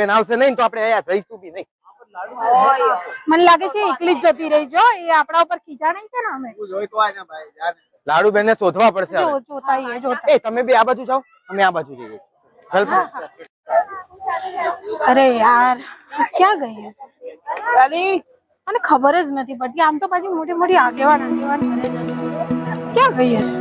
બેન આવશે નહીં તો આપણે અહીંયા જઈશું બી નહીં. મને લાગે છે એકલી જ જતી રહી જો એ આપણા ઉપર ખીજા નહીં છે ને અમે લાડુ બેન ને શોધવા પડશે હવે. જોતા એ તમે બી આ બાજુ જાઓ, અમે આ બાજુ જઈએ. અરે યાર ક્યાં ગઈ હશે મને ખબર જ નથી પડતી. આમ તો પાછી મોટી મોટી આગેવાન કરે છે. ક્યાં ગઈ હશે?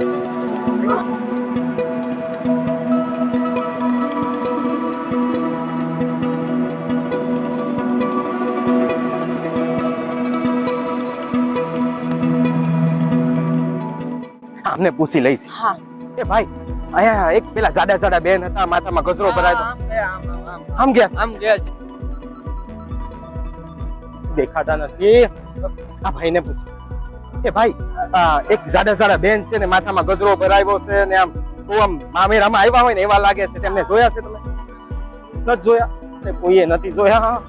આમને પૂછી લઈશ. હા એ ભાઈ અહીંયા એક પેલા જાડા જાડા બેન હતા, માથામાં ગજરો ભરાયો. આમ ગયા દેખાતા નથી. આ ભાઈને પૂછ. એ ભાઈ એક જાડા જાડા બેન છે ને માથામાં ગજરો ભરાયો છે ને આમ મામેરામાં આવ્યા હોય ને એવા લાગે છે. તેમને જોયા છે તમે? નથી જોયા? કોઈએ નથી જોયા.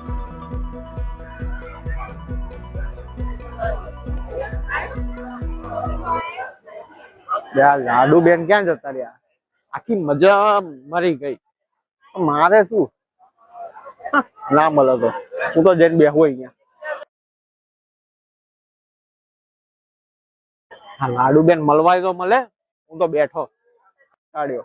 લાડુ બેન ક્યાં જતા રહ્યા? આખી મજા મરી ગઈ. મારે શું ના મળે તો હું તો જઈને બેહું અહીંયા. હા લાડુ બેન મળવાય તો મળે, હું તો બેઠો કાઢ્યો.